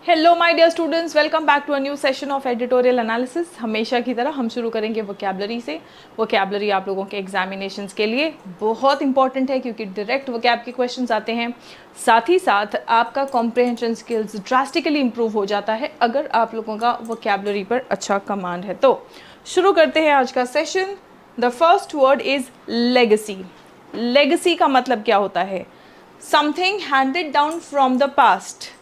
Hello my dear students, welcome back to a new session of editorial analysis. हमेशा की तरह हम शुरू करेंगे वोकैबलरी से। वोकैबलरी आप लोगों के एग्जामिनेशंस के लिए बहुत इंपॉर्टेंट है क्योंकि डायरेक्ट वोकैब के क्वेश्चंस आते हैं। साथ ही साथ आपका कॉम्प्रिहेंशन स्किल्स ड्रास्टिकली इंप्रूव हो जाता है अगर आप लोगों का वोकैबलरी पर अच्छा कमांड है। तो शुरू करते हैं आज का session. The first word is legacy. Legacy का मतलब क्या होता है? Something handed down from the past.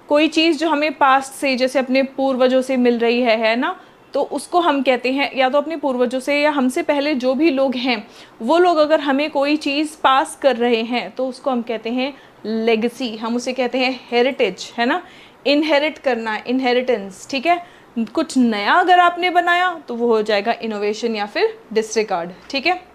कोई चीज़ जो हमें पास्ट से, जैसे अपने पूर्वजों से मिल रही है ना, तो उसको हम कहते हैं, या तो अपने पूर्वजों से या हमसे पहले जो भी लोग हैं वो लोग अगर हमें कोई चीज़ पास कर रहे हैं तो उसको हम कहते हैं लेगेसी। हम उसे कहते हैं हेरिटेज, है ना। इनहेरिट करना, इनहेरिटेंस, ठीक है। कुछ नया अगर आपने बनाया तो वो हो जाएगा इनोवेशन या फिर डिसरिगार्ड, ठीक है।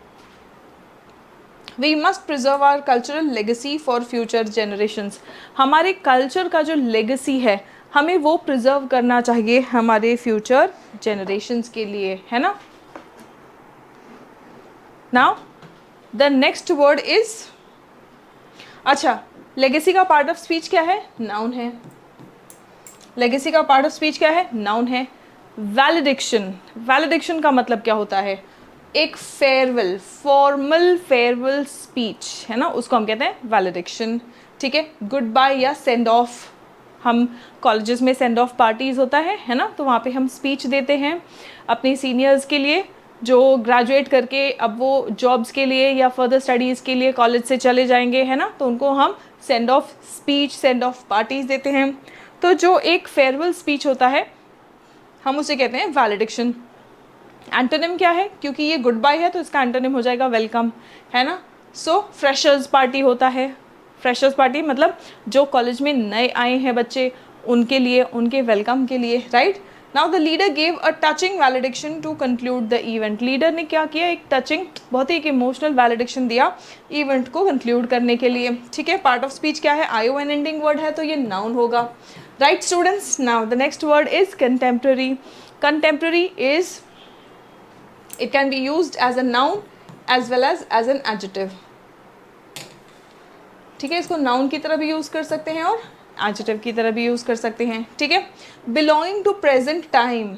We must preserve our cultural legacy for future generations. हमारे कल्चर का जो लेगेसी है हमें वो प्रिजर्व करना चाहिए हमारे फ्यूचर जनरेशंस के लिए, है ना। Now the next word is, अच्छा, लेगेसी का पार्ट ऑफ स्पीच क्या है? नाउन है। लेगेसी का पार्ट ऑफ स्पीच क्या है? नाउन है। वैलिडिक्शन। वैलिडिक्शन का मतलब क्या होता है? एक फेयरवेल, फॉर्मल फेयरवेल स्पीच, है ना, उसको हम कहते हैं वैलिडिक्शन, ठीक है। गुड बाय या सेंड ऑफ, हम कॉलेजेस में सेंड ऑफ पार्टीज होता है ना, तो वहाँ पे हम स्पीच देते हैं अपने सीनियर्स के लिए जो ग्रेजुएट करके अब वो जॉब्स के लिए या फर्दर स्टडीज़ के लिए कॉलेज से चले जाएंगे, है ना, तो उनको हम send off speech, send off parties देते हैं। तो जो एक फेयरवेल स्पीच होता है हम उसे कहते हैं वैलिडिक्शन। एंटोनिम क्या है? क्योंकि ये गुड बाय है तो इसका एंटोनिम हो जाएगा वेलकम, है ना। सो फ्रेशर्स पार्टी होता है। फ्रेशर्स पार्टी मतलब जो कॉलेज में नए आए हैं बच्चे, उनके लिए, उनके वेलकम के लिए, right. Now the leader gave a touching valediction to conclude the event. Leader ने क्या किया? एक टचिंग, बहुत ही एक इमोशनल वैलिडिक्शन दिया इवेंट को कंक्लूड करने के लिए, ठीक है। पार्ट ऑफ स्पीच क्या है? आईओ एन एंडिंग वर्ड है तो ये नाउन होगा, right students. Now the next word is contemporary. Contemporary is, it can be used as a noun as well as an adjective, ठीक है। इसको नाउन की तरह भी यूज कर सकते हैं और एडजेक्टिव की तरह भी यूज कर सकते हैं, ठीक है। Belonging to present time.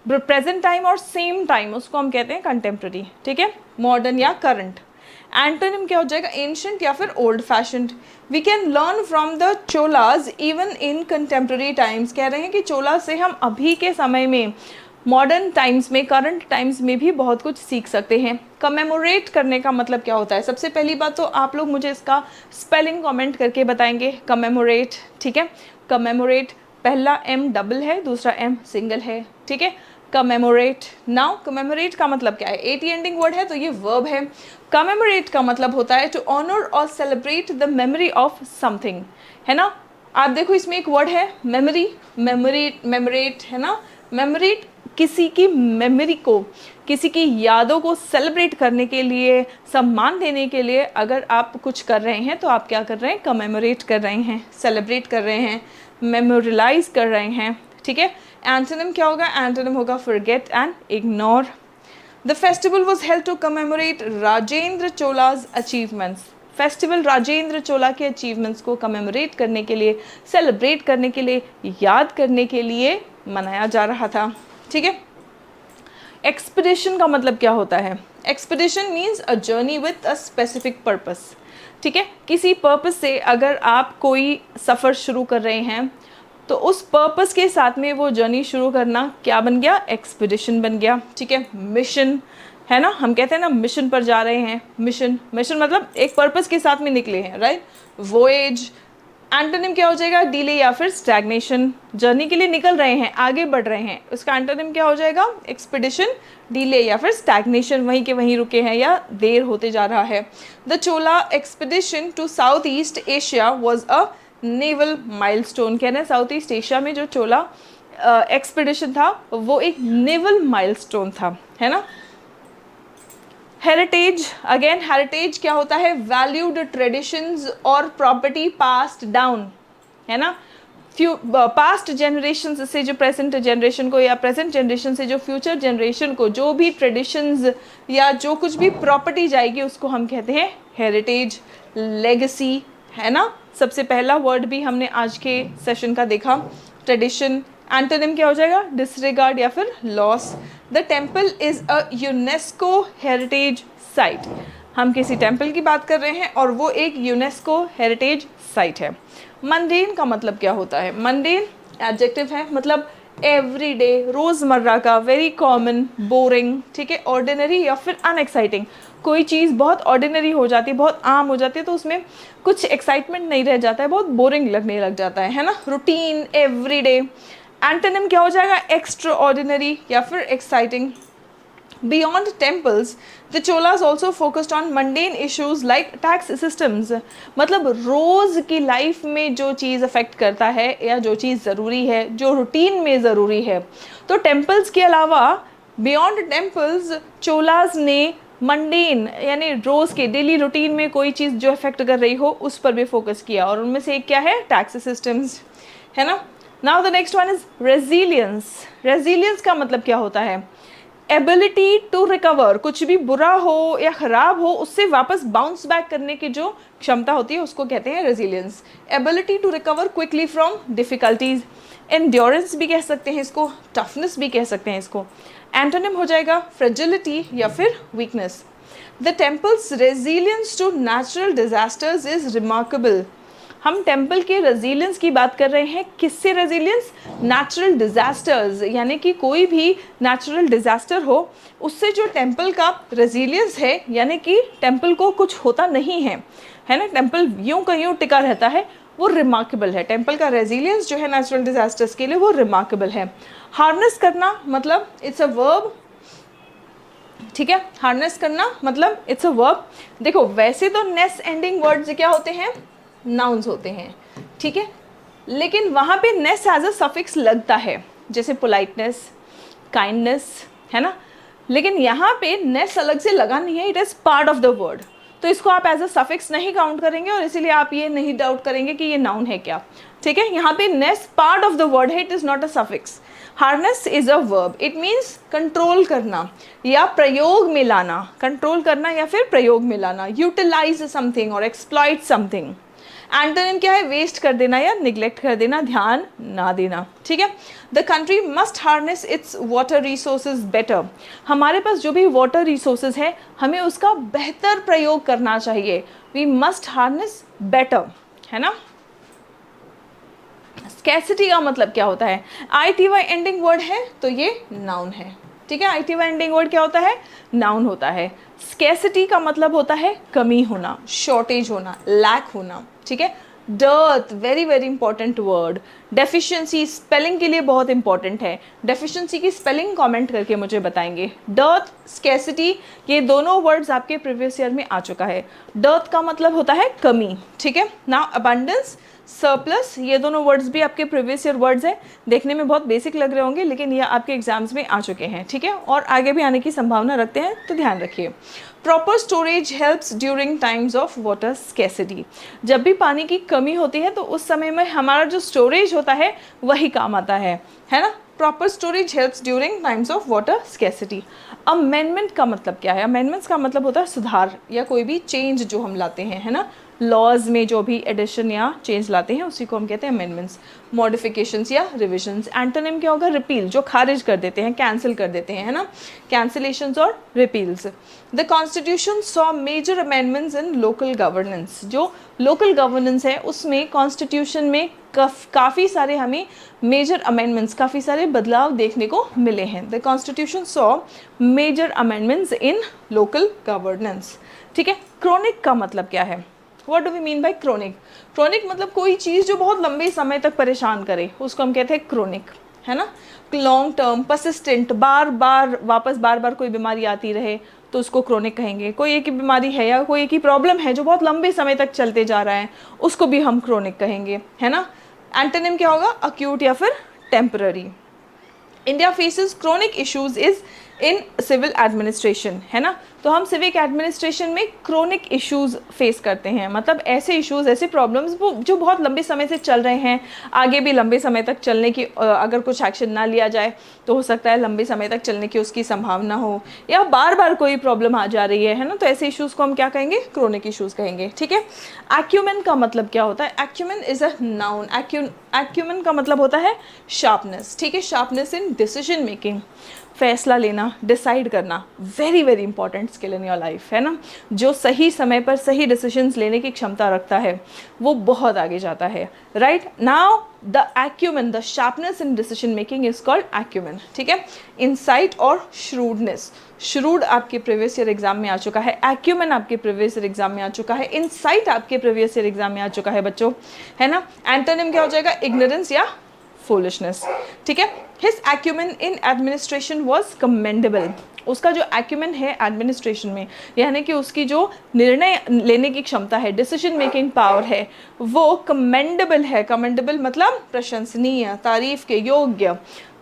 Present time और सेम टाइम उसको हम कहते हैं कंटेम्प्रेरी, ठीक है, मॉडर्न या करंट। एंटोनिम क्या हो जाएगा? एंशिएंट या फिर old fashioned. We can learn from the Cholas even in contemporary times. कह रहे हैं कि चोला से हम अभी के समय में, मॉडर्न टाइम्स में, करंट टाइम्स में भी बहुत कुछ सीख सकते हैं। कमेमोरेट करने का मतलब क्या होता है? सबसे पहली बात तो आप लोग मुझे इसका स्पेलिंग कमेंट करके बताएंगे। कमेमोरेट, ठीक है। कमेमोरेट, पहला एम डबल है, दूसरा एम सिंगल है, ठीक है। कमेमोरेट। नाउ कमेमोरेट का मतलब क्या है? एटी एंडिंग वर्ड है तो ये वर्ब है। कमेमोरेट का मतलब होता है टू ऑनर और celebrate the memory of something, है ना। आप देखो इसमें एक वर्ड है मेमोरी, मेमोरी, मेमोरेट, है ना। मेमोरेट किसी की मेमोरी को, किसी की यादों को सेलिब्रेट करने के लिए, सम्मान देने के लिए अगर आप कुछ कर रहे हैं तो आप क्या कर रहे हैं? कमेमोरेट कर रहे हैं, सेलिब्रेट कर रहे हैं, मेमोरियलाइज कर रहे हैं, ठीक है। एंटोनिम क्या होगा? एंटोनिम होगा forget and ignore. The festival was held to commemorate Rajendra Chola's achievements. Festival Rajendra Chola के अचीवमेंट्स को कमेमोरेट करने के लिए, सेलिब्रेट करने के लिए, याद करने के लिए मनाया जा रहा था, ठीक है। एक्सपीडिशन का मतलब क्या होता है? Expedition means a journey with a specific purpose, ठीक है। किसी पर्पस से अगर आप कोई सफ़र शुरू कर रहे हैं तो उस पर्पस के साथ में वो जर्नी शुरू करना क्या बन गया? एक्सपीडिशन बन गया, ठीक है। मिशन, है ना, हम कहते हैं ना मिशन पर जा रहे हैं। मिशन, मिशन मतलब एक पर्पस के साथ में निकले हैं, राइट। वोएज। एंटोनिम क्या हो जाएगा? डिले या फिर स्टैग्नेशन। जर्नी के लिए निकल रहे हैं, आगे बढ़ रहे हैं, उसका एंटोनिम क्या हो जाएगा? एक्सपीडिशन, डिले या फिर स्टैग्नेशन, वहीं के वहीं रुके हैं या देर होते जा रहा है। The Chola expedition to south east Asia was a naval milestone. कह रहे हैं साउथ ईस्ट एशिया में जो चोला एक्सपीडिशन था वो एक नेवल माइलस्टोन था, है ना। हेरिटेज, अगेन हेरिटेज क्या होता है? वैल्यूड ट्रेडिशंस और प्रॉपर्टी पास्ड डाउन, है ना। पास्ट जनरेशन से जो प्रेजेंट जनरेशन को, या प्रेजेंट जनरेशन से जो फ्यूचर जनरेशन को जो भी ट्रेडिशंस या जो कुछ भी प्रॉपर्टी जाएगी उसको हम कहते हैं हेरिटेज। लेगेसी, है ना। सबसे पहला वर्ड भी हमने आज के सेशन का देखा, ट्रेडिशन। एंटोनिम क्या हो जाएगा, डिसरिगार्ड या फिर loss. The temple is a UNESCO heritage site. हम किसी टेम्पल की बात कर रहे हैं और वो एक यूनेस्को हेरिटेज साइट है। मंडेन का मतलब क्या होता है, मंडेन एडजेक्टिव है, मतलब एवरीडे, रोज़मर्रा का, वेरी कॉमन, बोरिंग, ठीक है, ऑर्डिनरी या फिर अनएक्साइटिंग। कोई चीज़ बहुत ऑर्डिनरी हो जाती है, बहुत आम हो जाती है, तो उसमें कुछ एक्साइटमेंट नहीं रह जाता है, बहुत बोरिंग लगने लग जाता है ना। Routine, everyday. एंटोनिम क्या हो जाएगा, एक्स्ट्रा ऑर्डिनरी या फिर exciting. Beyond temples, the Cholas also focused on mundane issues like tax systems. मतलब रोज़ की लाइफ में जो चीज़ अफेक्ट करता है या जो चीज़ ज़रूरी है, जो रूटीन में ज़रूरी है, तो टेम्पल्स के अलावा बियॉन्ड टेम्पल्स चोलाज ने मंडेन यानी रोज़ के डेली रूटीन में कोई चीज़ जो अफेक्ट कर रही हो उस पर भी फोकस किया, और उनमें से एक क्या है, टैक्स सिस्टम्स, है ना। Now the next one is resilience. Resilience का मतलब क्या होता है, एबिलिटी टू रिकवर, कुछ भी बुरा हो या ख़राब हो उससे वापस बाउंस बैक करने की जो क्षमता होती है उसको कहते हैं resilience. Ability to recover quickly from difficulties. Endurance भी कह सकते हैं इसको, टफनेस भी कह सकते हैं इसको। एंटोनिम हो जाएगा फ्रेजिलिटी या फिर weakness. The temple's resilience to natural disasters is remarkable. हम टेम्पल के रेजिलियंस की बात कर रहे हैं, किससे रेजिलियंस, नेचुरल डिजास्टर्स, यानी कि कोई भी नेचुरल डिजास्टर हो उससे जो टेम्पल का रेजिलियंस है, यानी कि टेम्पल को कुछ होता नहीं है, है ना, टेम्पल यूं का यूं टिका रहता है, वो रिमार्केबल है। टेम्पल का रेजिलियंस जो है नेचुरल डिजास्टर्स के लिए वो रिमार्केबल है। हार्नेस करना मतलब इट्स अ वर्ब, ठीक है, हार्नेस करना मतलब इट्स अ वर्ब। देखो वैसे तो नेस एंडिंग वर्ड्स क्या होते हैं, नाउन्स होते हैं, ठीक है, लेकिन वहाँ पे नेस एज अ सफिक्स लगता है, जैसे पोलाइटनेस, काइंडनेस, है ना, लेकिन यहाँ पे नेस अलग से लगा नहीं है, it is part of the word, तो इसको आप एज अ सफिक्स नहीं काउंट करेंगे और इसीलिए आप ये नहीं डाउट करेंगे कि ये नाउन है क्या, ठीक है। यहाँ पे नेस पार्ट ऑफ द वर्ड है, it is not a suffix. Harness is a verb, it means control करना या प्रयोग में लाना, कंट्रोल करना या फिर प्रयोग में लाना, यूटिलाइज समथिंग और एक्सप्लॉइट समथिंग। एंटोनिम क्या है, वेस्ट कर देना या निग्लेक्ट कर देना, ध्यान ना देना, ठीक है। The country must harness it's water resources better. हमारे पास जो भी वाटर रिसोर्सेज है हमें उसका बेहतर प्रयोग करना चाहिए, वी मस्ट हार्नेस बेटर, है ना। स्कैसिटी का मतलब क्या होता है, ITY एंडिंग वर्ड है तो ये नाउन है, ठीक है। ITY एंडिंग वर्ड क्या होता है, नाउन होता है। स्कैसिटी का मतलब होता है कमी होना, शॉर्टेज होना, लैक होना, ठीक है। Dearth, very very important word. Deficiency spelling के लिए बहुत इंपॉर्टेंट है, डेफिशिएंसी की स्पेलिंग कमेंट करके मुझे बताएंगे। डर्थ, स्कैसिटी, ये दोनों वर्ड्स आपके प्रीवियस ईयर में आ चुका है। डर्थ का मतलब होता है कमी, ठीक है। नाउ अबंडेंस, सरप्लस, ये दोनों वर्ड्स भी आपके प्रीवियस ईयर वर्ड्स हैं, देखने में बहुत बेसिक लग रहे होंगे लेकिन ये आपके एग्जाम्स में आ चुके हैं, ठीक है, और आगे भी आने की संभावना रखते हैं, तो ध्यान रखिए। Proper storage helps during times of water scarcity. जब भी पानी की कमी होती है तो उस समय में हमारा जो स्टोरेज होता है वही काम आता है ना। Proper storage helps during times of water scarcity. Amendment का मतलब क्या है, अमेंडमेंट्स का मतलब होता है सुधार या कोई भी चेंज जो हम लाते हैं, है ना, लॉज में जो भी एडिशन या चेंज लाते हैं उसी को हम कहते हैं अमेंडमेंट्स। मॉडिफिकेशंस या रिविजन्स। एंटोनिम क्या होगा, रिपील, जो खारिज कर देते हैं, कैंसिल कर देते हैं, है ना, कैंसिलेशंस और repeals. The constitution saw major amendments in local governance. जो लोकल गवर्नेंस है उसमें कॉन्स्टिट्यूशन में काफ़ी सारे हमें मेजर अमेंडमेंट्स, काफ़ी सारे बदलाव देखने को मिले हैं। The constitution saw major amendments in local governance, ठीक है। क्रोनिक का मतलब क्या है, what do we mean by chronic. Chronic मतलब कोई चीज़ जो बहुत लंबे समय तक परेशान करे उसको हम कहते हैं क्रोनिक, है ना। लॉन्ग टर्म, परसिस्टेंट, बार बार कोई बीमारी आती रहे तो उसको क्रोनिक कहेंगे। कोई एक ही बीमारी है या कोई एक ही प्रॉब्लम है जो बहुत लंबे समय तक चलते जा रहा है उसको भी हम क्रोनिक कहेंगे, है ना। एंटोनिम क्या होगा, अक्यूट या फिर temporary. India faces chronic issues is in civil administration, है ना। तो हम सिविक एडमिनिस्ट्रेशन में क्रोनिक इश्यूज फेस करते हैं, मतलब ऐसे इश्यूज, ऐसे प्रॉब्लम्स वो जो बहुत लंबे समय से चल रहे हैं, आगे भी लंबे समय तक चलने की, अगर कुछ एक्शन ना लिया जाए तो हो सकता है लंबे समय तक चलने की उसकी संभावना हो, या बार बार कोई प्रॉब्लम आ जा रही है ना, तो ऐसे इश्यूज को हम क्या कहेंगे, क्रोनिक इश्यूज कहेंगे, ठीक है। एक्यूमेन का मतलब क्या होता है, acumen is a noun, acumen का मतलब होता है शार्पनेस, ठीक है, शार्पनेस इन डिसीजन मेकिंग, फैसला लेना, डिसाइड करना, very very important skill in your life, है ना। जो सही समय पर सही डिसीजंस लेने की क्षमता रखता है वो बहुत आगे जाता है, right. Now the acumen, the sharpness in decision making is called acumen, ठीक है। इंसाइट और श्रूडनेस, श्रूड आपके प्रीवियस ईयर एग्जाम में आ चुका है, एक्यूमेन आपके प्रीवियस ईयर एग्जाम में आ चुका है, इंसाइट आपके प्रीवियस ईयर एग्जाम में आ चुका है बच्चों, है ना। एंटोनिम क्या हो जाएगा, इग्नोरेंस या फूलिशनेस, ठीक है। His acumen in administration was commendable, उसका जो एक्यूमेन है एडमिनिस्ट्रेशन में, यानी कि उसकी जो निर्णय लेने की क्षमता है, डिसीजन मेकिंग पावर है, वो कमेंडेबल है। कमेंडेबल मतलब प्रशंसनीय, तारीफ के योग्य।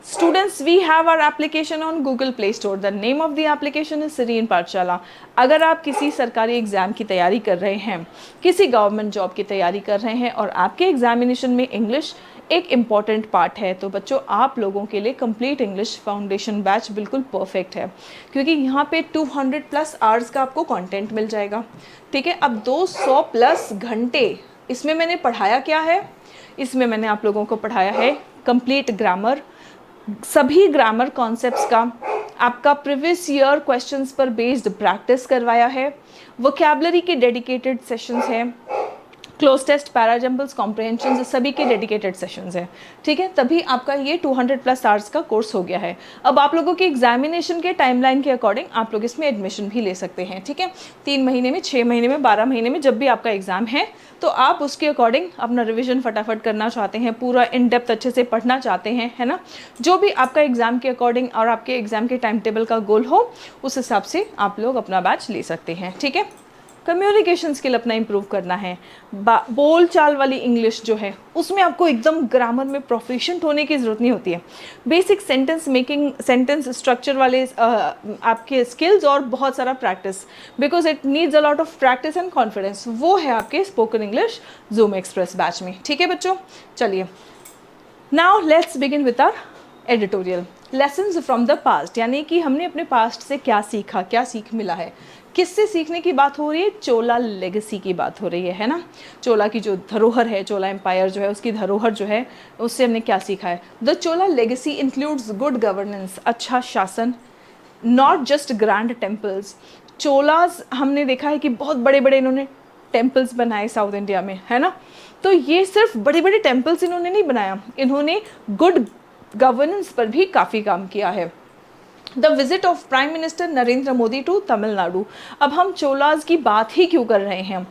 Students, we have our application on Google Play Store. The name of the application is Serene पाठशाला। अगर आप किसी सरकारी एग्ज़ाम की तैयारी कर रहे हैं, किसी गवर्नमेंट जॉब की तैयारी कर रहे हैं और आपके एग्जामिनेशन में इंग्लिश एक इम्पॉर्टेंट पार्ट है, तो बच्चों आप लोगों के लिए कंप्लीट इंग्लिश फाउंडेशन बैच बिल्कुल परफेक्ट है, क्योंकि यहाँ पे 200+ आवर्स का आपको कंटेंट मिल जाएगा, ठीक है। अब 200+ घंटे इसमें मैंने पढ़ाया क्या है, इसमें मैंने आप लोगों को पढ़ाया है कंप्लीट ग्रामर, सभी ग्रामर कॉन्सेप्ट्स का आपका प्रीवियस ईयर क्वेश्चंस पर बेस्ड प्रैक्टिस करवाया है, वोकैबुलरी के डेडिकेटेड सेशंस हैं, क्लोज टेस्ट, पैराजम्बल्स, कॉम्प्रहेंशन, सभी के डेडिकेटेड सेशंस हैं, ठीक है। तभी आपका ये 200+ आवर्स का कोर्स हो गया है। अब आप लोगों के एग्जामिनेशन के टाइमलाइन के अकॉर्डिंग आप लोग इसमें एडमिशन भी ले सकते हैं, ठीक है। 3 महीने में, 6 महीने में, 12 महीने में, जब भी आपका एग्ज़ाम है तो आप उसके अकॉर्डिंग अपना रिविजन फटाफट करना चाहते हैं, पूरा इन डेप्थ अच्छे से पढ़ना चाहते हैं, है ना। जो भी आपका एग्ज़ाम के अकॉर्डिंग और आपके एग्ज़ाम के टाइम टेबल का गोल हो, उस हिसाब से आप लोग अपना बैच ले सकते हैं, ठीक है। कम्युनिकेशन स्किल अपना इंप्रूव करना है, बोल चाल वाली इंग्लिश जो है उसमें आपको एकदम ग्रामर में प्रोफिशिएंट होने की ज़रूरत नहीं होती है, basic sentence making, sentence structure वाले आपके स्किल्स और बहुत सारा practice, because it needs a lot of practice and confidence, वो है आपके spoken English Zoom express batch में, ठीक है बच्चों। चलिए now let's begin with our editorial lessons from the past, यानी कि हमने अपने पास्ट से क्या सीखा, क्या सीख मिला है। किससे सीखने की बात हो रही है, चोला लेगेसी की बात हो रही है ना। चोला की जो धरोहर है, चोला एम्पायर जो है उसकी धरोहर जो है, उससे हमने क्या सीखा है। The Chola legacy includes good governance, अच्छा शासन, not just grand temples. Cholas हमने देखा है कि बहुत बड़े बड़े इन्होंने टेम्पल्स बनाए साउथ इंडिया में, है ना। तो ये सिर्फ बड़े बड़े टेम्पल्स इन्होंने नहीं बनाया, इन्होंने गुड गवर्नेंस पर भी काफ़ी काम किया है। The visit of prime minister Narendra Modi to Tamil Nadu, अब हम चोलाज की बात ही क्यों कर रहे हैं,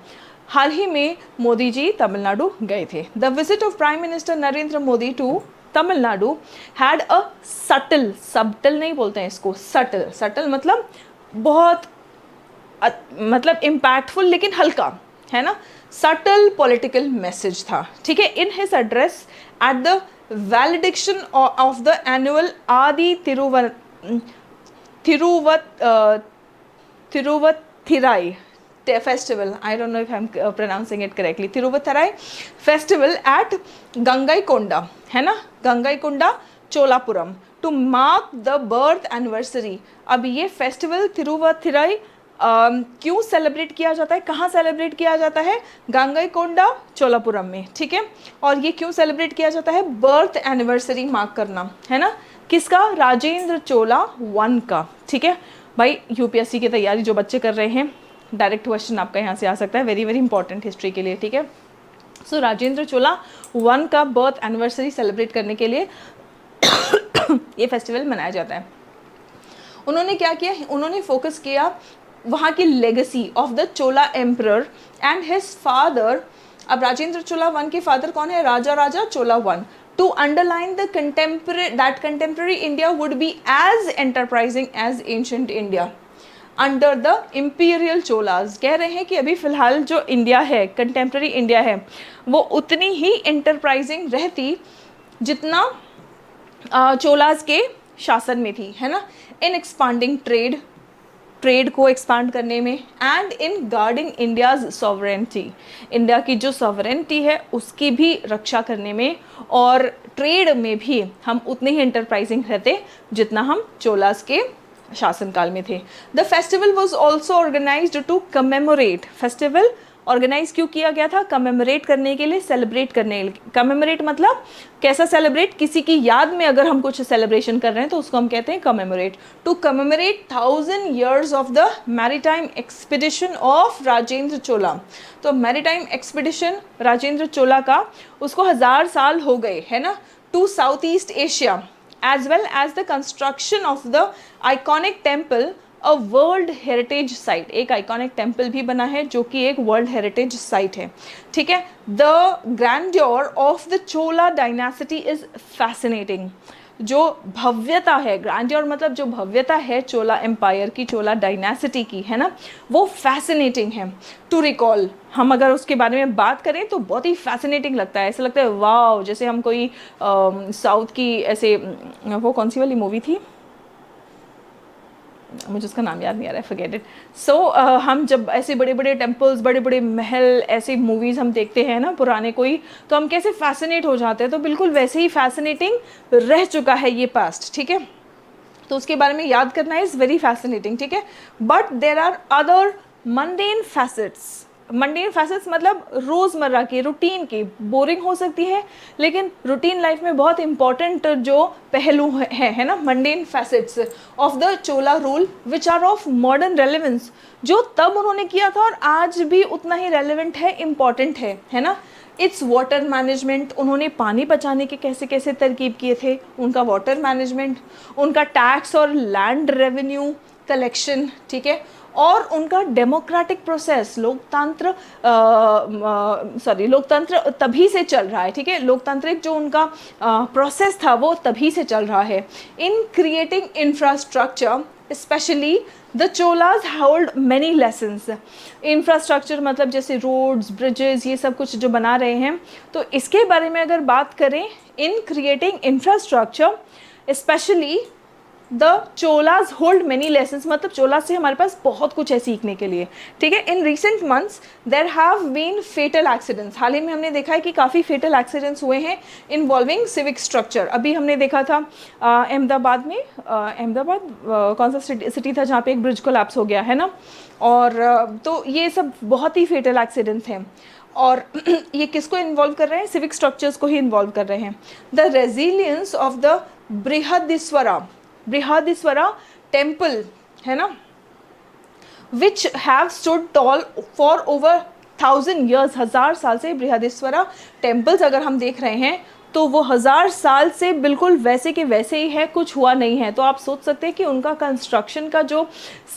हाल ही में मोदी जी तमिलनाडु गए थे। The visit of prime minister Narendra Modi to Tamil Nadu had a subtle, subtle नहीं बोलते हैं इसको, सटल, सटल मतलब बहुत मतलब इम्पैक्टफुल लेकिन हल्का, है ना, सटल पॉलिटिकल मैसेज था, ठीक है। In his address at the valediction of the annual आदि Thiruvathirai festival, I don't know if I'm pronouncing it correctly, Thiruvathirai festival at Gangaikonda, है ना, Gangaikonda Cholapuram, to mark the birth anniversary। अब ये festival थिरुवथिराई क्यों celebrate किया जाता है, कहाँ सेलिब्रेट किया जाता है, गंगईकोंडा चोलापुरम में, ठीक है। और ये क्यों सेलिब्रेट किया जाता है, बर्थ एनिवर्सरी मार्क करना, है ना, किसका, राजेंद्र चोला 1 का, ठीक है। भाई यूपीएससी की तैयारी जो बच्चे कर रहे हैं, डायरेक्ट क्वेश्चन आपका यहाँ से आ सकता है, वेरी वेरी इंपॉर्टेंट हिस्ट्री के लिए, ठीक है। सो राजेंद्र चोला 1 का बर्थ एनिवर्सरी सेलिब्रेट करने के लिए ये फेस्टिवल मनाया जाता है। उन्होंने क्या किया, उन्होंने फोकस किया वहाँ की legacy of the Chola emperor and his father. अब राजेंद्र चोला 1 के फादर कौन है, राजा चोला 1। To underline the contemporary India would be as enterprising as ancient India under the imperial Cholas। कह रहे हैं कि अभी फ़िलहाल जो इंडिया है, कंटेम्प्रेरी इंडिया है, वो उतनी ही enterprising रहती जितना चोलाज के शासन में थी, है ना, इन एक्सपांडिंग ट्रेड को एक्सपांड करने में, and in guarding India's sovereignty, India की जो सॉवरेनिटी है उसकी भी रक्षा करने में, और ट्रेड में भी हम उतने ही एंटरप्राइजिंग रहते जितना हम चोलास के शासनकाल में थे। The festival was also organised to commemorate, festival organise क्यों किया गया था? कमेमोरेट करने के लिए, सेलिब्रेट करने के लिए। कमेमोरेट मतलब कैसा सेलिब्रेट? किसी की याद में अगर हम कुछ सेलिब्रेशन कर रहे हैं तो उसको हम कहते हैं commemorate. To commemorate 1000 years of the maritime expedition of Rajendra Chola. तो मैरीटाइम एक्सपीडिशन राजेंद्र चोला का, उसको 1000 साल हो गए, है ना, to south east Asia, as well as the construction of the iconic temple, a world heritage site। एक आइकॉनिक टेम्पल भी बना है जो कि एक वर्ल्ड हेरिटेज साइट है, ठीक है। The grandeur of the Chola dynasty is fascinating. जो भव्यता है, ग्रैंड्योर मतलब जो भव्यता है चोला एम्पायर की, चोला डायनासिटी की, है ना, वो फैसिनेटिंग है। टू रिकॉल, हम अगर उसके बारे में बात करें तो बहुत ही फैसिनेटिंग लगता है, ऐसा लगता है वाव, जैसे हम कोई साउथ की ऐसे, वो कौन सी वाली मूवी थी, मुझे उसका नाम याद नहीं आ रहा है, फॉरगेट इट। सो हम जब ऐसे बड़े बड़े टेम्पल्स, बड़े बड़े महल, ऐसे मूवीज़ हम देखते हैं ना पुराने कोई, तो हम कैसे फैसिनेट हो जाते हैं, तो बिल्कुल वैसे ही फैसिनेटिंग रह चुका है ये पास्ट, ठीक है। तो उसके बारे में याद करना इज़ वेरी फैसिनेटिंग, ठीक है। But there are other mundane facets. Mundane facets मतलब रोज़मर्रा की, रूटीन की, बोरिंग हो सकती है लेकिन रूटीन लाइफ में बहुत इंपॉर्टेंट जो पहलू है ना, mundane facets of the Chola rule which are of modern relevance, जो तब उन्होंने किया था और आज भी उतना ही रेलेवेंट है, इम्पॉर्टेंट है ना। इट्स वाटर मैनेजमेंट, उन्होंने पानी बचाने के कैसे कैसे तरकीब किए थे, उनका वाटर मैनेजमेंट, उनका टैक्स और लैंड रेवेन्यू कलेक्शन, ठीक है, और उनका डेमोक्रेटिक प्रोसेस, लोकतंत्र तभी से चल रहा है, ठीक है, लोकतांत्रिक जो उनका प्रोसेस था वो तभी से चल रहा है। In creating infrastructure specially the Cholas hold many lessons. Infrastructure मतलब जैसे रोड्स, ब्रिजेस, ये सब कुछ जो बना रहे हैं, तो इसके बारे में अगर बात करें, in creating infrastructure specially the Cholas hold many lessons, मतलब चोला से हमारे पास बहुत कुछ है सीखने के लिए, ठीक है। In recent months there have been fatal accidents, हाल ही में हमने देखा है कि काफ़ी फेटल एक्सीडेंट्स हुए हैं इन्वॉल्विंग सिविक स्ट्रक्चर। अभी हमने देखा था अहमदाबाद में, अहमदाबाद कौन सा सिटी था जहाँ पे एक ब्रिज कोलैप्स हो गया, है ना, और तो ये सब बहुत ही फेटल एक्सीडेंट्स हैं, और ये किसको इन्वॉल्व कर रहे हैं? सिविक स्ट्रक्चर्स को ही इन्वॉल्व कर रहे हैं। The resilience of the Brihadeeswara temple, है ना, which have stood tall for over 1000 years, 1000 साल से बृहदीश्वरा टेम्पल्स अगर हम देख रहे हैं तो वो 1000 साल से बिल्कुल वैसे के वैसे ही है, कुछ हुआ नहीं है। तो आप सोच सकते हैं कि उनका कंस्ट्रक्शन का जो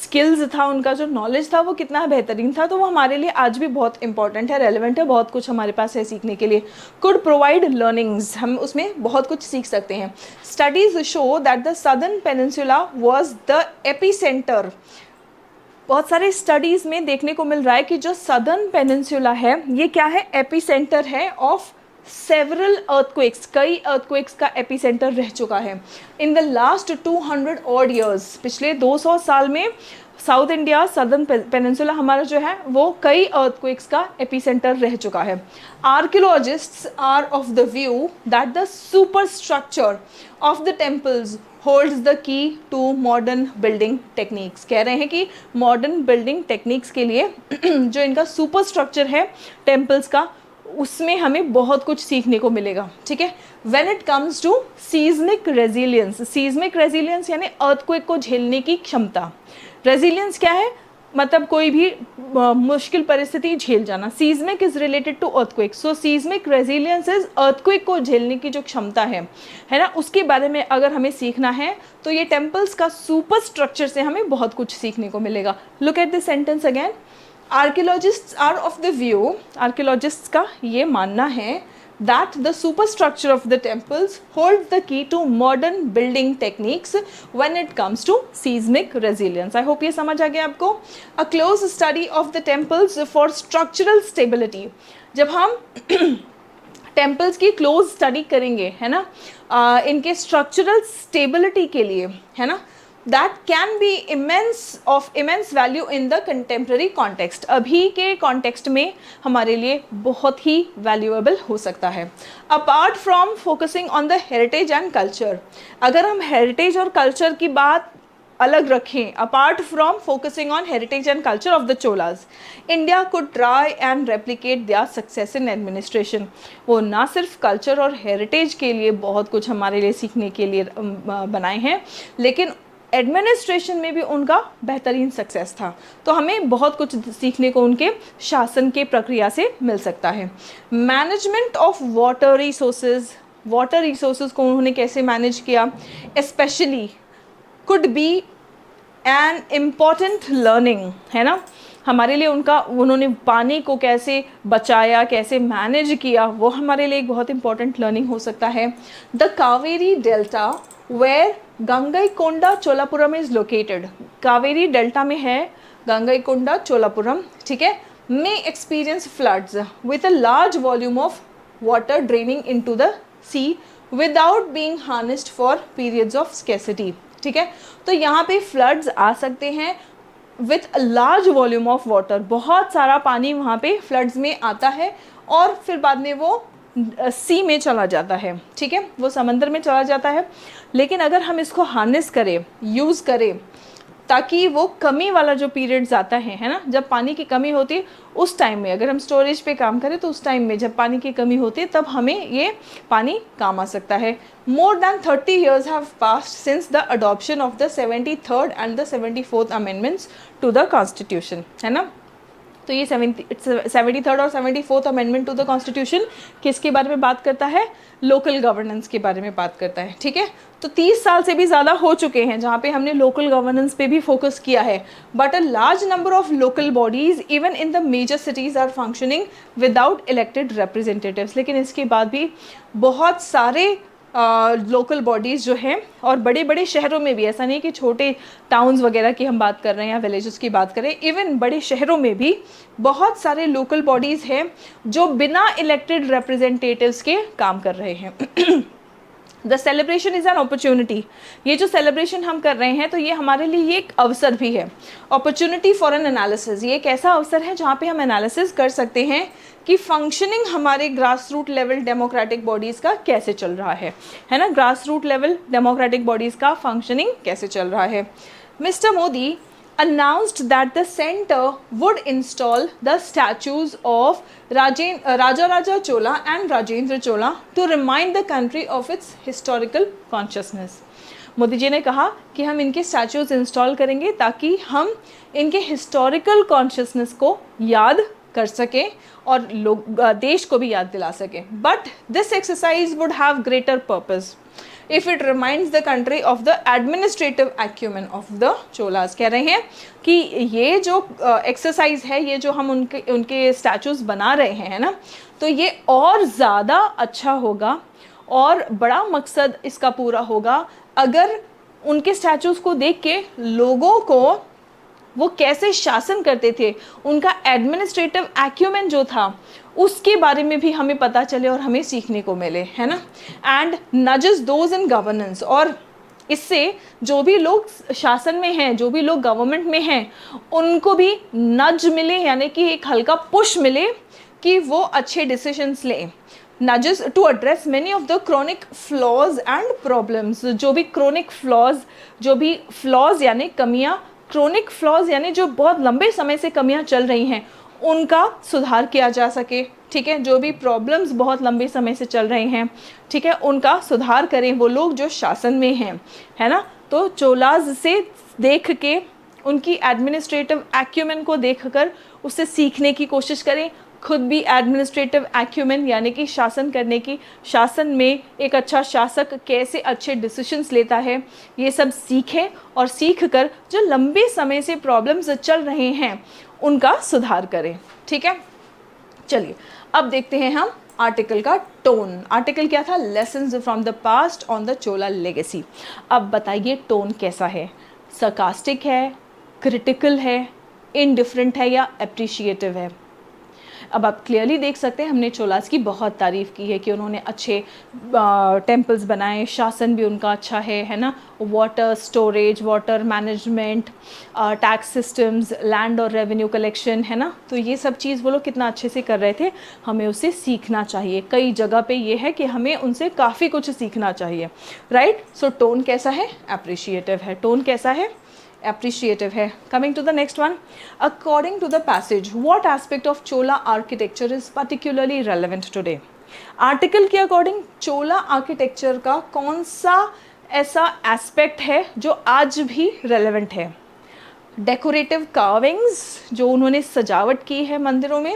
स्किल्स था, उनका जो नॉलेज था वो कितना बेहतरीन था। तो वो हमारे लिए आज भी बहुत इंपॉर्टेंट है, रेलिवेंट है, बहुत कुछ हमारे पास है सीखने के लिए। कुड प्रोवाइड लर्निंग्स, हम उसमें बहुत कुछ सीख सकते हैं। Studies show that the southern peninsula was the epicentre. बहुत सारे स्टडीज़ में देखने को मिल रहा है कि जो सदर्न पेनिनसुला है ये क्या है? एपिसेंटर है ऑफ सेवरल अर्थक्वेक्स, कई अर्थक्वेक्स का एपिसेंटर रह चुका है। In the last 200 odd years, पिछले 200 साल में साउथ इंडिया, सदर्न पेनिनसुला हमारा जो है वो कई अर्थक्वेक्स का एपिसेंटर रह चुका है। Archaeologists are of the view that the superstructure of the temples holds the key to modern building techniques. कह रहे हैं कि मॉडर्न बिल्डिंग टेक्निक्स के लिए जो इनका सुपर स्ट्रक्चर है टेम्पल्स का, उसमें हमें बहुत कुछ सीखने को मिलेगा, ठीक है। When it comes to seismic resilience यानी अर्थक्वेक को झेलने की क्षमता। रेजिलियंस क्या है? मतलब कोई भी मुश्किल परिस्थिति झेल जाना। Seismic is related to earthquake, so seismic resilience is earthquake को झेलने की जो क्षमता है ना, उसके बारे में अगर हमें सीखना है तो ये टेम्पल्स का सुपर स्ट्रक्चर से हमें बहुत कुछ सीखने को मिलेगा। Look at this sentence again. Archaeologists are of the view, archaeologists का ये मानना है that the superstructure of the temples holds the key to modern building techniques when it comes to seismic resilience. I hope ये समझ आ गया आपको। A close study of the temples for structural stability, जब हम टेम्पल्स की close study करेंगे, है ना, इनके स्ट्रक्चरल स्टेबिलिटी के लिए, है ना, that can be of immense value in the contemporary context, अभी के कॉन्टेक्स्ट में हमारे लिए बहुत ही वैल्यूएबल हो सकता है। Apart from focusing on the heritage and culture, अगर हम हेरिटेज और कल्चर की बात अलग रखें, apart from focusing on heritage and culture of the Cholas, India could try and replicate their success in administration. वो ना सिर्फ कल्चर और हेरिटेज के लिए बहुत कुछ हमारे लिए सीखने के लिए बनाए हैं, लेकिन एडमिनिस्ट्रेशन में भी उनका बेहतरीन सक्सेस था। तो हमें बहुत कुछ सीखने को उनके शासन के प्रक्रिया से मिल सकता है। मैनेजमेंट ऑफ वाटर रिसोर्सेज को उन्होंने कैसे मैनेज किया, specially could be an important learning, है ना, हमारे लिए उन्होंने पानी को कैसे बचाया, कैसे मैनेज किया, वो हमारे लिए एक बहुत इंपॉर्टेंट लर्निंग हो सकता है। The Kaveri delta where Gangaikonda Cholapuram is located, Kaveri delta में है गंगईकोंडा चोलापुरम, ठीक है, may experience floods with a large volume of water draining into the sea without being harnessed for periods of scarcity, ठीक है। तो यहाँ पे फ्लड्स आ सकते हैं with large volume of water, बहुत सारा पानी वहाँ पे फ्लड्स में आता है और फिर बाद में वो सी में चला जाता है, ठीक है, वो समंदर में चला जाता है। लेकिन अगर हम इसको हार्नेस करें, यूज़ करें, ताकि वो कमी वाला जो पीरियड्स आता है ना, जब पानी की कमी होती है उस टाइम में अगर हम स्टोरेज पे काम करें तो उस टाइम में जब पानी की कमी होती है तब हमें ये पानी काम आ सकता है। More than 30 years have passed since the adoption of the 73rd and the 74th amendments to the constitution, है ना। तो ये 73rd और 74th amendment to the constitution किसके बारे में बात करता है, लोकल गवर्नेंस के बारे में बात करता है, ठीक है। तो 30 साल से भी ज़्यादा हो चुके हैं जहाँ पे हमने लोकल गवर्नेंस पे भी फोकस किया है, but a large number of local bodies even in the major cities are functioning without elected representatives, लेकिन इसके बाद भी बहुत सारे लोकल बॉडीज़ जो हैं, और बड़े बड़े शहरों में भी, ऐसा नहीं कि छोटे टाउन्स वगैरह की हम बात कर रहे हैं या विलेजेस की बात करें, इवन बड़े शहरों में भी बहुत सारे लोकल बॉडीज़ हैं जो बिना इलेक्टेड रिप्रेजेंटेटिव्स के काम कर रहे हैं। The celebration is an opportunity, ये जो सेलिब्रेशन हम कर रहे हैं तो ये हमारे लिए एक अवसर भी है, अपॉर्चुनिटी फॉर एन एनालिसिस, ये एक ऐसा अवसर है जहाँ पे हम एनालिसिस कर सकते हैं कि फंक्शनिंग हमारे grass root level democratic bodies का कैसे चल रहा है ना, grass root level democratic bodies का फंक्शनिंग कैसे चल रहा है। Mister Modi announced that the center would install the statues of Raja Chola and Rajendra Chola to remind the country of its historical consciousness. Modi ji ने कहा कि हम इनके स्टैचूज इंस्टॉल करेंगे ताकि हम इनके हिस्टोरिकल कॉन्शियसनेस को याद कर सकें और लोग देश को भी याद दिला सकें। But this exercise would have greater purpose if it reminds the country of the administrative acumen of the cholas। कह रहे हैं कि ये जो एक्सरसाइज है, ये जो हम उनके स्टैचूज बना रहे हैं, है ना, तो ये और ज़्यादा अच्छा होगा और बड़ा मकसद इसका पूरा होगा अगर उनके स्टैचूज को देख के लोगों को वो कैसे शासन करते थे, उनका एडमिनिस्ट्रेटिव एक्यूमेन जो था उसके बारे में भी हमें पता चले और हमें सीखने को मिले, है ना। And nudges those in governance, और इससे जो भी लोग शासन में हैं, जो भी लोग गवर्नमेंट में हैं, उनको भी नज मिले, यानी कि एक हल्का पुश मिले कि वो अच्छे डिसीजंस लें। Nudges to address many of the chronic flaws and problems, जो भी क्रॉनिक फ्लॉज यानी कमियाँ, क्रोनिक फ्लॉज यानी जो बहुत लंबे समय से कमियां चल रही हैं उनका सुधार किया जा सके, ठीक है, जो भी प्रॉब्लम्स बहुत लंबे समय से चल रहे हैं, ठीक है, उनका सुधार करें वो लोग जो शासन में हैं, है ना। तो चोलाज से देख के, उनकी एडमिनिस्ट्रेटिव एक्यूमेन को देखकर उससे सीखने की कोशिश करें, खुद भी एडमिनिस्ट्रेटिव एक्यूमेन यानी कि शासन करने की, शासन में एक अच्छा शासक कैसे अच्छे डिसीजंस लेता है, ये सब सीखें और सीख कर जो लंबे समय से प्रॉब्लम्स चल रहे हैं उनका सुधार करें, ठीक है। चलिए अब देखते हैं हम आर्टिकल का टोन। आर्टिकल क्या था, lessons from the past on the Chola legacy. अब बताइए टोन कैसा है, सरकास्टिक है, क्रिटिकल है, इनडिफरेंट है या अप्रिशिएटिव है। अब आप क्लियरली देख सकते हैं हमने चोलास की बहुत तारीफ़ की है कि उन्होंने अच्छे टेम्पल्स बनाए, शासन भी उनका अच्छा है ना, water storage, water management, tax systems, land और रेवेन्यू कलेक्शन, है ना। तो ये सब चीज़ वो लोग कितना अच्छे से कर रहे थे, हमें उससे सीखना चाहिए। कई जगह पे ये है कि हमें उनसे काफ़ी कुछ सीखना चाहिए, राइट। सो टोन कैसा है, अप्रिशिएटिव है। टोन कैसा है, appreciative है। Coming to the next one, according to the passage, what aspect of Chola architecture is particularly relevant today? Article के अकॉर्डिंग चोला आर्किटेक्चर का कौन सा ऐसा एस्पेक्ट है जो आज भी रेलेवेंट है? डेकोरेटिव कार्विंग्स, जो उन्होंने सजावट की है मंदिरों में,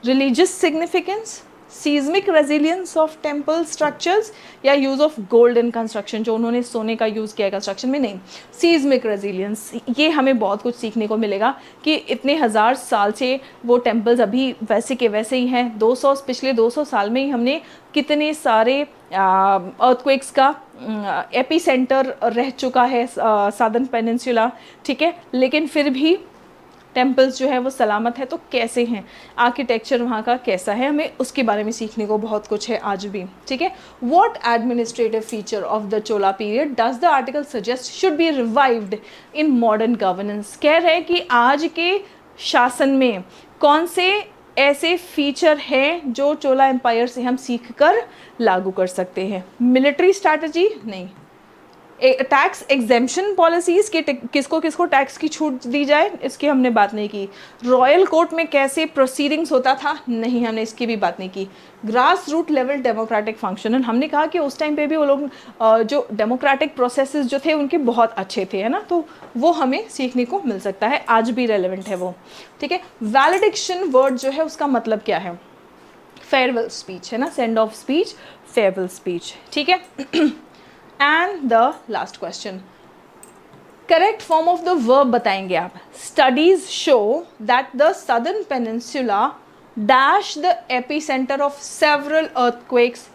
religious significance, seismic resilience of temple structures, या use of gold in construction, जो उन्होंने सोने का यूज़ किया है कंस्ट्रक्शन में, नहीं, सीज्मिक रेजिलियंस। ये हमें बहुत कुछ सीखने को मिलेगा कि इतने हज़ार साल से वो टेम्पल्स अभी वैसे के वैसे ही हैं। पिछले 200 साल में ही हमने कितने सारे अर्थक्वेक्स का एपी सेंटर रह चुका है सादर्न पेनिनसुला, ठीक है, लेकिन फिर भी टेम्पल्स जो है वो सलामत है। तो कैसे हैं, आर्किटेक्चर वहाँ का कैसा है, हमें उसके बारे में सीखने को बहुत कुछ है आज भी, ठीक है। What administrative feature of the Chola period does the article suggest should be revived in modern governance? कह रहे हैं कि आज के शासन में कौन से ऐसे फीचर हैं जो चोला एम्पायर से हम सीख कर लागू कर सकते हैं? मिलिट्री स्ट्रैटेजी नहीं, टैक्स एग्जेम्पशन पॉलिसीज के किसको किसको टैक्स की छूट दी जाए, इसकी हमने बात नहीं की। रॉयल कोर्ट में कैसे प्रोसीडिंग्स होता था, नहीं, हमने इसकी भी बात नहीं की। Grass root level democratic function, हमने कहा कि उस टाइम पे भी वो लोग जो डेमोक्रेटिक प्रोसेसेस जो थे उनके बहुत अच्छे थे, है ना, तो वो हमें सीखने को मिल सकता है, आज भी रेलेवेंट है वो, ठीक है। वैलिडिक्शन वर्ड जो है उसका मतलब क्या है? फेयरवेल स्पीच, है ना, send off speech, farewell speech, ठीक है। And the last question, correct form of the verb बताएंगे आप। Studies show that the southern peninsula dash the epicentre of several earthquakes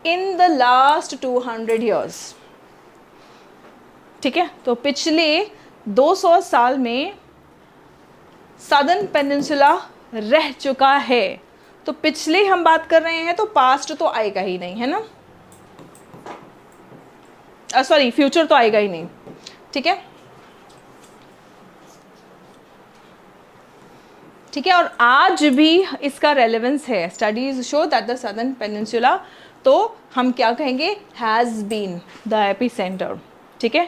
in the last 200 years, ठीक है। तो पिछले 200 साल में सदर्न पेनिनसुला रह चुका है। तो पिछले हम बात कर रहे हैं तो पास्ट तो आएगा ही नहीं, है ना, सॉरी फ्यूचर तो आएगा ही नहीं, ठीक है, ठीक है। और आज भी इसका रेलेवेंस है। Studies show that the southern peninsula, तो हम क्या कहेंगे, has been the epicentre, ठीक है,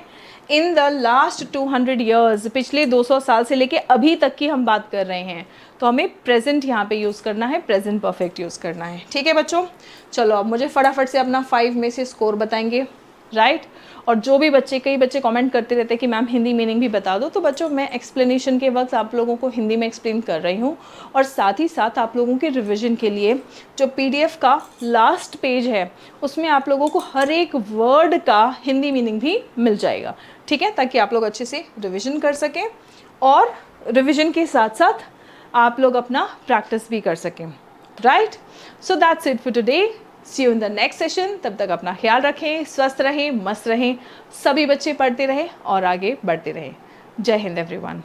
इन द लास्ट 200 years, पिछले 200 साल से लेके अभी तक की हम बात कर रहे हैं। तो हमें प्रेजेंट यहाँ पे यूज़ करना है, प्रेजेंट परफेक्ट यूज़ करना है, ठीक है बच्चों। चलो अब मुझे फटाफट से अपना 5 में से स्कोर बताएंगे, राइट। और जो भी बच्चे, कई बच्चे कमेंट करते रहते हैं कि मैम हिंदी मीनिंग भी बता दो, तो बच्चों मैं एक्सप्लेनेशन के वक्त आप लोगों को हिंदी में एक्सप्लेन कर रही हूँ, और साथ ही साथ आप लोगों के रिवीजन के लिए जो PDF का लास्ट पेज है उसमें आप लोगों को हर एक वर्ड का हिंदी मीनिंग भी मिल जाएगा, ठीक है, ताकि आप लोग अच्छे से रिविज़न कर सकें और रिविज़न के साथ साथ आप लोग अपना प्रैक्टिस भी कर सकें, right. So that's it for today, see you in the next session. तब तक अपना ख्याल रखें, स्वस्थ रहें, मस्त रहें, सभी बच्चे पढ़ते रहें और आगे बढ़ते रहें। जय हिंद एवरीवन।